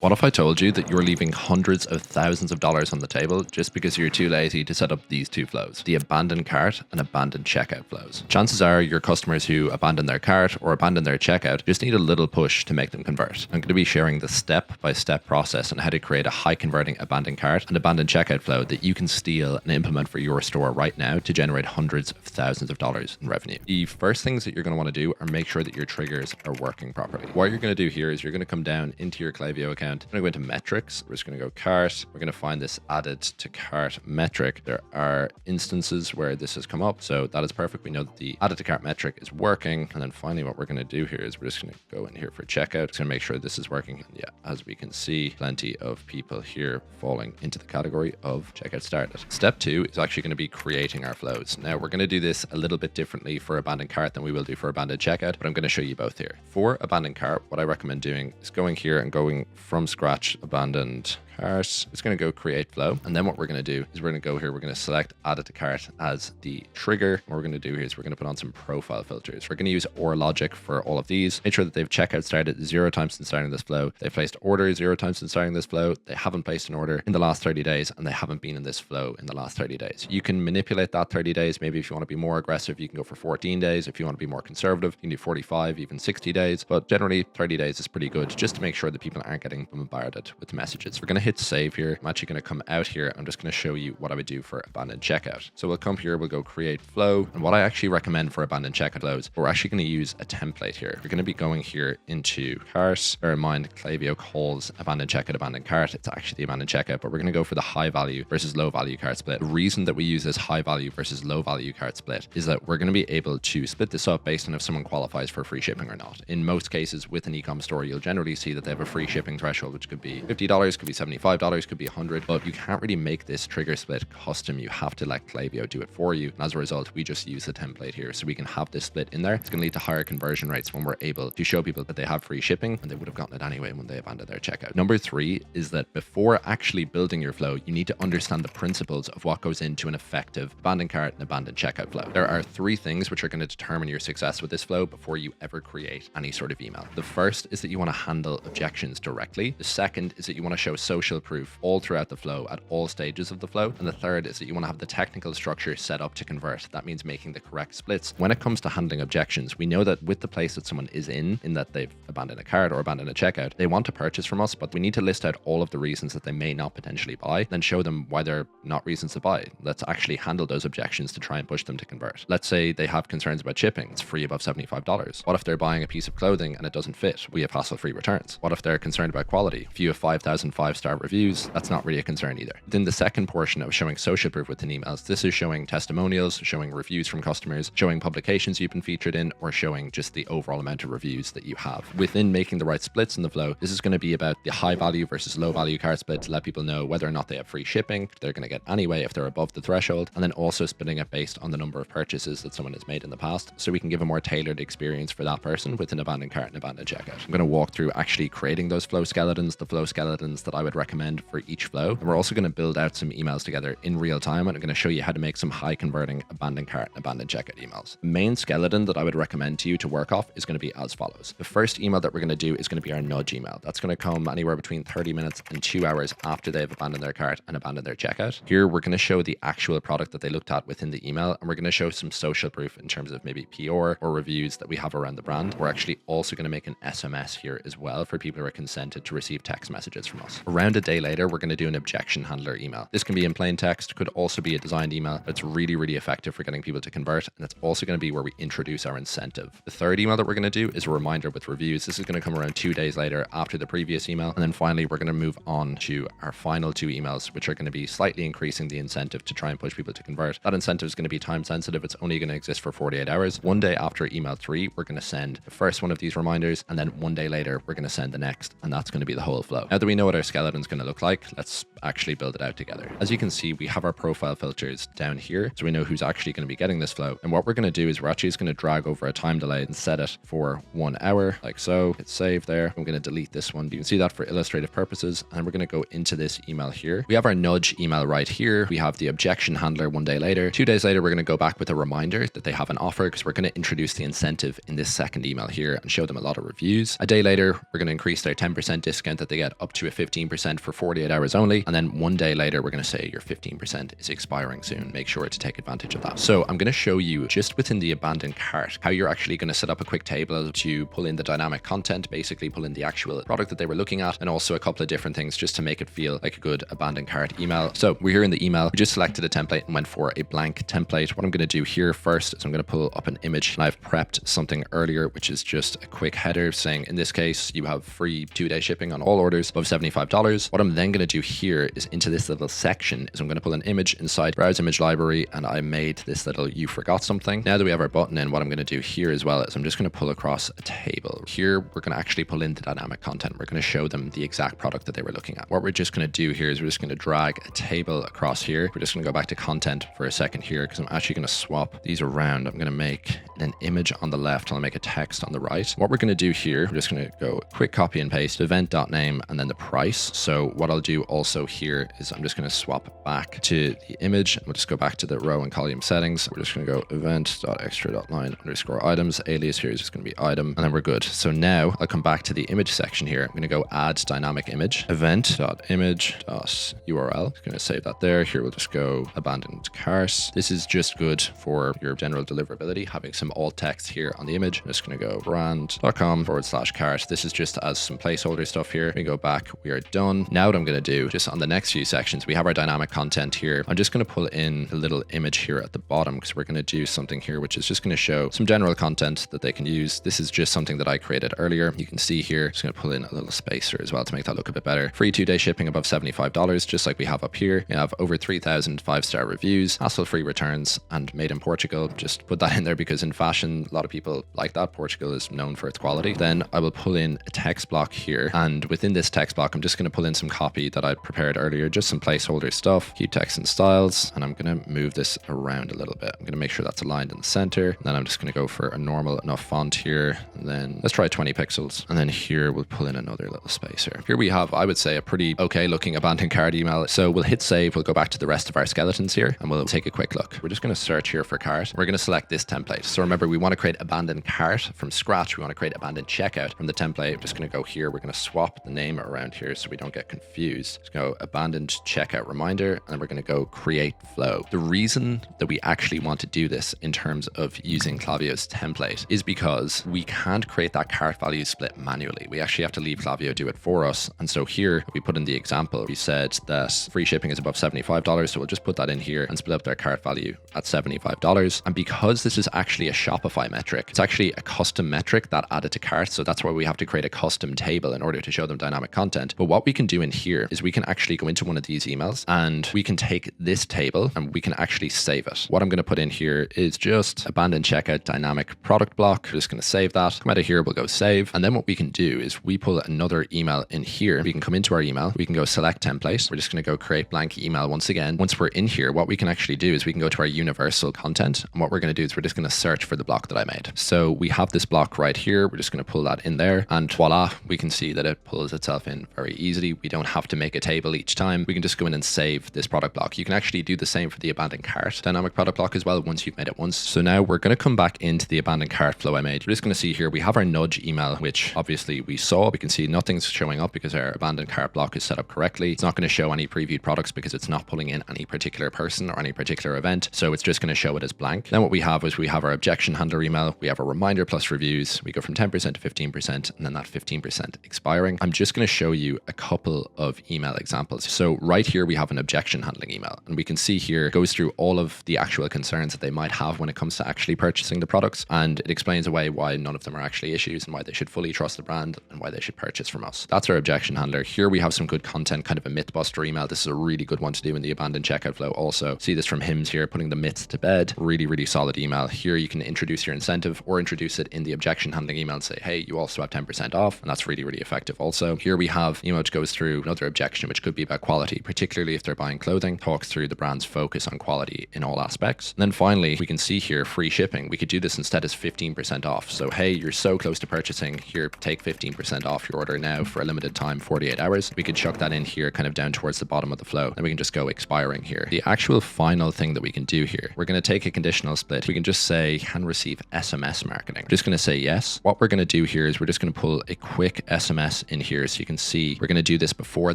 What if I told you that you're leaving hundreds of thousands of dollars on the table just because you're too lazy to set up these two flows, the abandoned cart and abandoned checkout flows? Chances are your customers who abandon their cart or abandon their checkout just need a little push to make them convert. I'm going to be sharing the step-by-step process on how to create a high converting abandoned cart and abandoned checkout flow that you can steal and implement for your store right now to generate hundreds of thousands of dollars in revenue. The first things that you're going to want to do are make sure that your triggers are working properly. What you're going to do here is you're going to come down into your Klaviyo account. I'm going to go into metrics. We're just going to go cart. We're going to find this added to cart metric. There are instances where this has come up. So that is perfect. We know that the added to cart metric is working. And then finally, what we're going to do here is we're just going to go in here for checkout. It's going to make sure this is working. And yeah, as we can see, plenty of people here falling into the category of checkout started. Step 2 is actually going to be creating our flows. Now we're going to do this a little bit differently for abandoned cart than we will do for abandoned checkout, but I'm going to show you both here. For abandoned cart, what I recommend doing is going here and going from scratch abandoned cart. It's going to go create flow. And then what we're going to do is we're going to go here. We're going to select add it to cart as the trigger. What we're going to do here is we're going to put on some profile filters. We're going to use or logic for all of these. Make sure that they've checkout started 0 times since starting this flow. They placed order 0 times since starting this flow. They haven't placed an order in the last 30 days and they haven't been in this flow in the last 30 days. You can manipulate that 30 days. Maybe if you want to be more aggressive, you can go for 14 days. If you want to be more conservative, you can do 45, even 60 days. But generally 30 days is pretty good just to make sure that people aren't getting bombarded with messages. We're going to hit save here. I'm actually going to come out here. I'm just going to show you what I would do for abandoned checkout. So we'll come here, we'll go create flow. And what I actually recommend for abandoned checkout flows, we're actually going to use a template here. We're going to be going here into cart. Bear in mind, Klaviyo calls abandoned checkout abandoned cart. It's actually the abandoned checkout, but we're going to go for the high value versus low value cart split. The reason that we use this high value versus low value cart split is that we're going to be able to split this up based on if someone qualifies for free shipping or not. In most cases with an e-com store, you'll generally see that they have a free shipping threshold, which could be $50, could be $75, could be $100, but you can't really make this trigger split custom. You have to let Klaviyo do it for you. And as a result, we just use the template here so we can have this split in there. It's going to lead to higher conversion rates when we're able to show people that they have free shipping and they would have gotten it anyway when they abandoned their checkout. Number 3 is that before actually building your flow, you need to understand the principles of what goes into an effective abandoned cart and abandoned checkout flow. There are 3 things which are going to determine your success with this flow before you ever create any sort of email. The first is that you want to handle objections directly. The second is that you want to show social proof all throughout the flow at all stages of the flow. And the third is that you want to have the technical structure set up to convert. That means making the correct splits. When it comes to handling objections, we know that with the place that someone is in that they've abandoned a cart or abandoned a checkout, they want to purchase from us, but we need to list out all of the reasons that they may not potentially buy, then show them why they're not reasons to buy. Let's actually handle those objections to try and push them to convert. Let's say they have concerns about shipping. It's free above $75. What if they're buying a piece of clothing and it doesn't fit? We have hassle-free returns. What if they're concerned about quality? If you have 5,000 5-star reviews, that's not really a concern either. Then the second portion of showing social proof within emails, this is showing testimonials, showing reviews from customers, showing publications you've been featured in, or showing just the overall amount of reviews that you have. Within making the right splits in the flow, this is going to be about the high value versus low value cart split to let people know whether or not they have free shipping, they're going to get anyway if they're above the threshold, and then also splitting it based on the number of purchases that someone has made in the past, so we can give a more tailored experience for that person with an abandoned cart and abandoned checkout. I'm going to walk through actually creating those flow skeletons, the flow skeletons that I would recommend for each flow. And we're also going to build out some emails together in real time, and I'm going to show you how to make some high converting abandoned cart and abandoned checkout emails. The main skeleton that I would recommend to you to work off is going to be as follows. The first email that we're going to do is going to be our nudge email. That's going to come anywhere between 30 minutes and 2 hours after they've abandoned their cart and abandoned their checkout. Here, we're going to show the actual product that they looked at within the email, and we're going to show some social proof in terms of maybe PR or reviews that we have around the brand. We're actually also going to make an SMS here as well for people who are consented to receive text messages from us. Around a day later, we're going to do an objection handler email. This can be in plain text, could also be a designed email, but it's really, really effective for getting people to convert. And that's also going to be where we introduce our incentive. The third email that we're going to do is a reminder with reviews. This is going to come around 2 days later after the previous email. And then finally, we're going to move on to our final 2 emails, which are going to be slightly increasing the incentive to try and push people to convert. That incentive is going to be time sensitive. It's only going to exist for 48 hours. 1 day after email 3, we're going to send the first one of these reminders. And then 1 day later, we're going to send the next. And that's going to be the whole flow. Now that we know what our skeletons button's going to look like. Let's actually build it out together. As you can see, we have our profile filters down here, so we know who's actually going to be getting this flow. And what we're going to do is we're actually just going to drag over a time delay and set it for 1 hour, like so. Hit save there. I'm going to delete this one. You can see that for illustrative purposes. And we're going to go into this email here. We have our nudge email right here. We have the objection handler 1 day later. 2 days later, we're going to go back with a reminder that they have an offer, because we're going to introduce the incentive in this second email here and show them a lot of reviews. A day later, we're going to increase their 10% discount that they get up to a 15% for 48 hours only. And then 1 day later, we're going to say your 15% is expiring soon. Make sure to take advantage of that. So I'm going to show you just within the abandoned cart how you're actually going to set up a quick table to pull in the dynamic content, basically pull in the actual product that they were looking at, and also a couple of different things just to make it feel like a good abandoned cart email. So we're here in the email. We just selected a template and went for a blank template. What I'm going to do here first is I'm going to pull up an image, and I've prepped something earlier, which is just a quick header saying, in this case, you have free 2-day shipping on all orders above $75. What I'm then going to do here is into this little section is I'm going to pull an image inside browse image library, and I made this little you forgot something. Now that we have our button in, what I'm going to do here as well is I'm just going to pull across a table. Here, we're going to actually pull in the dynamic content. We're going to show them the exact product that they were looking at. What we're just going to do here is we're just going to drag a table across here. We're just going to go back to content for a second here, because I'm actually going to swap these around. I'm going to make an image on the left and I'll make a text on the right. What we're going to do here, we're just going to go quick copy and paste event.name and then the price. So what I'll do also here is I'm just going to swap back to the image, and we'll just go back to the row and column settings. We're just going to go event.extra.line_items. Alias here is just going to be item, and then we're good. So now I'll come back to the image section here. I'm going to go add dynamic image, event.image.url. I'm going to save that there. Here we'll just go abandoned cart. This is just good for your general deliverability, having some alt text here on the image. I'm just going to go brand.com/cart. This is just as some placeholder stuff here. We go back, we are done. Now what I'm going to do, just on the next few sections, we have our dynamic content here. I'm just going to pull in a little image here at the bottom, because we're going to do something here which is just going to show some general content that they can use. This is just something that I created earlier. You can see here, just going to pull in a little spacer as well to make that look a bit better. Free 2-day shipping above $75, just like we have up here. We have over 3,000 5-star reviews, hassle-free returns, and made in Portugal. Just put that in there because in fashion, a lot of people like that. Portugal is known for its quality. Then I will pull in a text block here, and within this text block, I'm just going to pull in some copy that I prepared earlier, just some placeholder stuff, keep text and styles, and I'm going to move this around a little bit. I'm going to make sure that's aligned in the center, and then I'm just going to go for a normal enough font here, and then let's try 20 pixels, and then here we'll pull in another little spacer. Here we have, I would say, a pretty okay looking abandoned cart email. So we'll hit save, we'll go back to the rest of our skeletons here, and we'll take a quick look. We're just going to search here for cart. We're going to select this template. So remember, we want to create abandoned cart from scratch. We want to create abandoned checkout from the template. I'm just going to go here. We're going to swap the name around here so we don't get confused. Let's go abandoned checkout reminder, and then we're going to go create flow. The reason that we actually want to do this in terms of using Klaviyo's template is because we can't create that cart value split manually. We actually have to leave Klaviyo do it for us. And so here we put in the example. We said that free shipping is above $75. So we'll just put that in here and split up their cart value at $75. And because this is actually a Shopify metric, it's actually a custom metric that added to cart. So that's why we have to create a custom table in order to show them dynamic content. But what we can do in here is we can actually go into one of these emails and we can take this table and we can actually save it. What I'm going to put in here is just abandoned checkout dynamic product block. We're just going to save that. Come out of here, we'll go save. And then what we can do is we pull another email in here. We can come into our email. We can go select template. We're just going to go create blank email once again. Once we're in here, what we can actually do is we can go to our universal content. And what we're going to do is we're just going to search for the block that I made. So we have this block right here. We're just going to pull that in there. And voila, we can see that it pulls itself in very easily. We don't have to make a table each time. We can just go in and save this product block. You can actually do the same for the abandoned cart dynamic product block as well once you've made it once. So now we're going to come back into the abandoned cart flow I made. We're just going to see here, we have our nudge email, which obviously we saw. We can see nothing's showing up because our abandoned cart block is set up correctly. It's not going to show any previewed products because it's not pulling in any particular person or any particular event. So it's just going to show it as blank. Then what we have is we have our objection handler email. We have a reminder plus reviews. We go from 10% to 15% and then that 15% expiring. I'm just going to show you a couple of email examples. So right here, we have an objection handling email and we can see here it goes through all of the actual concerns that they might have when it comes to actually purchasing the products. And it explains away why none of them are actually issues and why they should fully trust the brand and why they should purchase from us. That's our objection handler. Here we have some good content, kind of a mythbuster email. This is a really good one to do in the abandoned checkout flow. Also see this from Hims here, putting the myths to bed. Really, really solid email. Here you can introduce your incentive or introduce it in the objection handling email and say, hey, you also have 10% off. And that's really, really effective. Also here we have email which goes goes through another objection, which could be about quality, particularly if they're buying clothing, talks through the brand's focus on quality in all aspects. And then finally, we can see here free shipping. We could do this instead as 15% off. So, hey, you're so close to purchasing, here, take 15% off your order now for a limited time, 48 hours. We could chuck that in here kind of down towards the bottom of the flow. Then we can just go expiring here. The actual final thing that we can do here, we're going to take a conditional split. We can just say, can receive SMS marketing. We're just going to say yes. What we're going to do here is we're just going to pull a quick SMS in here. So you can see we're going to do this before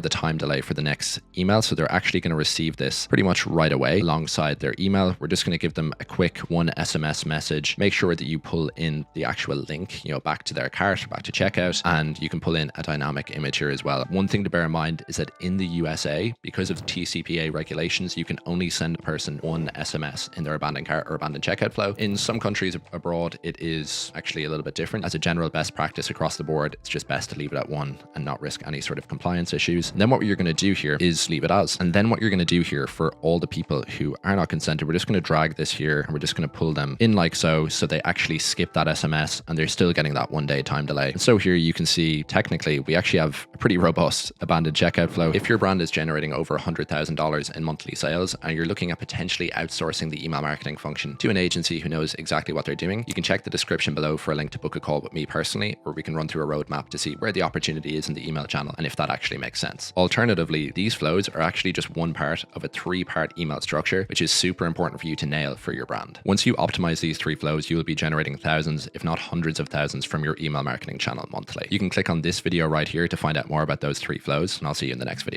the time delay for the next email. So they're actually going to receive this pretty much right away alongside their email. We're just going to give them a quick one SMS message. Make sure that you pull in the actual link, back to their cart, back to checkout, and you can pull in a dynamic image here as well. One thing to bear in mind is that in the USA, because of TCPA regulations, you can only send a person one SMS in their abandoned cart or abandoned checkout flow. In some countries abroad, it is actually a little bit different. As a general best practice across the board, it's just best to leave it at one and not risk any sort of compliance issues. And then what you're going to do here is leave it as. And then what you're going to do here for all the people who are not consented, we're just going to drag this here and we're just going to pull them in like so they actually skip that SMS and they're still getting that 1 day time delay. And so here you can see technically we actually have a pretty robust abandoned checkout flow. If your brand is generating over $100,000 in monthly sales and you're looking at potentially outsourcing the email marketing function to an agency who knows exactly what they're doing, you can check the description below for a link to book a call with me personally, where we can run through a roadmap to see where the opportunity is in the email channel and if that actually makes sense. Alternatively, these flows are actually just one part of a 3-part email structure, which is super important for you to nail for your brand. Once you optimize these 3 flows, you will be generating thousands, if not hundreds of thousands from your email marketing channel monthly. You can click on this video right here to find out more about those 3 flows, and I'll see you in the next video.